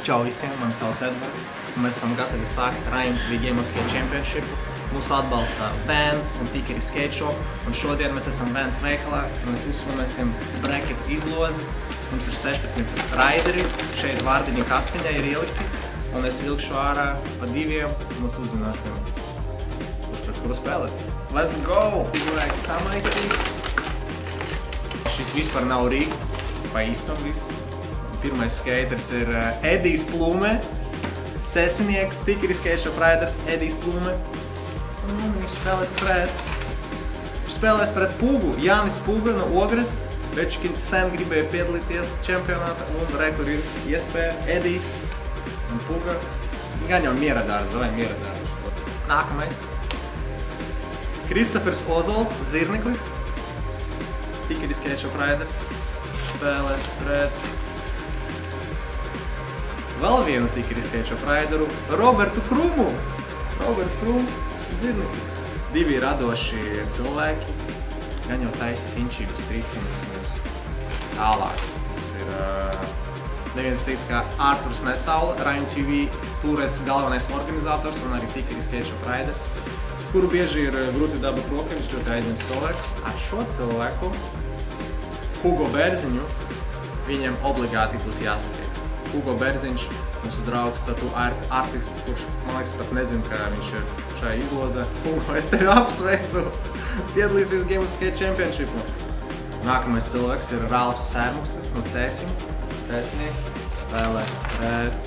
Čau visiem, mani sauc Edvards, un mēs esam gatavi sākt RIMTV Game of Skate Championship. Mūsu atbalsta Vans un Tikeri Skate Shop, un šodien mēs esam Vans veikalā, un mēs uzfilmēsim braketu izlozi. Mums ir 16 raideri, šeit vārdiņu kastiņā ir ielikti, un es vilkšu ārā pa diviem, un mēs uzzināsim, kurš pret kuru spēlēs. Let's go! Vajag samaisīt. Šis vispār nav rīgt, pa īstam viss. Pirmais skaters ir Edijs Plume, cesinieks, Tikeri Skate Shop raiders Edijs Plume. Un viņš spēlēs pret Pugu, Jānis Puga no Ogres. Večki sen gribēja piedalīties čempionātā, un kur ir iespēja Edijs un Puga. Gan jau mieradārs, vai mieradārs. Nākamais. Kristofers Ozols, Zirneklis, Tikeri Skate Shop raider. Spēlēs pret vēl vienu Tikeri Skate Shop raideru, Robertu Krumu. Roberts Krums, Zirneklis. Divi radoši cilvēki, gan jau taisīs inčības trīciņus mums tālāk. Tas ir neviens cits kā Arturs Nesaule, RIMTV tūres galvenais organizators un arī Tikeri Skate Shop raiders, kuru bieži ir grūti dabūt rokā, viņš ļoti aizņemts cilvēks. Ar šo cilvēku, Hugo Bērziņu, viņam obligāti būs jāsatiekās. Hugo Bērziņš, mūsu draugs, tatu artists, kurš, man liekas, pat nezinu, kā viņš ir šajā izlozē. Hugo, es tevi apsveicu! Piedalīsies Game of Skate Championship. Nākamais cilvēks ir Ralfs Sērmuksnis no Cēsinieks. Spēlēs pret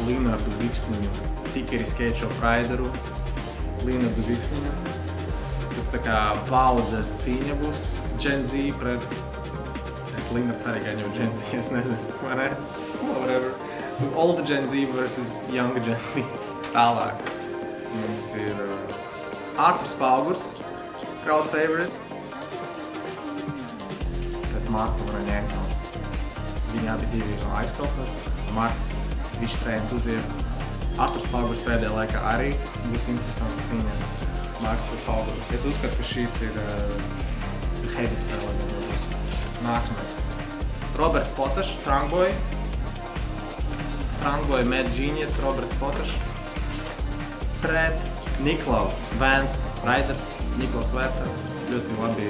Linardu Viksniņu, Tikeri Skate Shop raideru Linardu Viksniņu. Tas tā kā paudzes cīņa būs Gen Z pret Linards arī gan jau Gen Z, es nezinu, vai ne? Whatever. Old Gen Z versus Young Gen Z. Tālāk. Mums ir Arturs Paugurs, crowd favorite. Pret Marku Vraņēnko. Viņi abi divi no aizkautnes. Marks, Svištrē entuziasts. Arturs Paugurs pēdējā laikā arī būs interesanta cīņa. Marks pret Pauguru. Es uzskatu, ka šīs ir heavy spēlē. Nākamais. Roberts Potašs, Trunkboy. Trunkboy Mad Genius, Roberts Potašs. Pret Niklau, Vans, raiders, Niklaus Vērta. Ļoti labi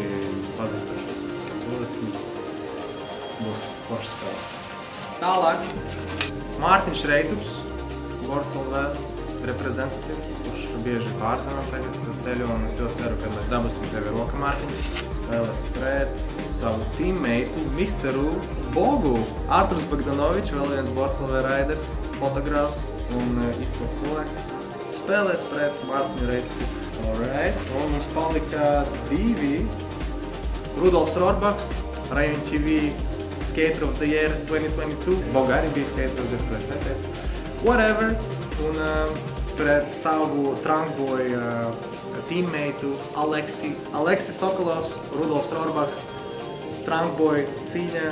pazīstošos cilvēks. Būs foršs spēlē. Tālāk. Mārtiņš Reitups, Borcelvē reprezentatīvi, kurš bieži pārzemam tagad ceļu, un es ļoti ceru, ka mēs dabūsim tevi roka, Mārtiņ. Spēlēs pret savu teammeitu, Misteru Bogu. Arturs Bagdanovičs, vēl viens Borcelvē raiders, fotogrāfs un izcils cilvēks. Spēlēs pret Mārtiņu Reitupu. Alright. Un mums palika divi. Rudolfs Rorbaks, RIMTV Skater of the Year 2022. Boga arī bija Skater of the Year, to es neteicu. Whatever. Un pret savu Trunkboy teammeitu Aleksis Sokolovs, Rudolfs Rorbaks, Trunkboy cīņa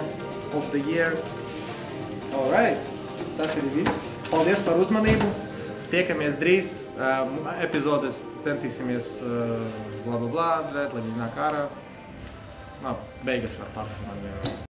of the year. Alright, tas ir viss. Paldies par uzmanību. Tiekamies drīz. Epizodes centīsimies blablabla, lai viņi nāk ārā. Beigas var parfumēt.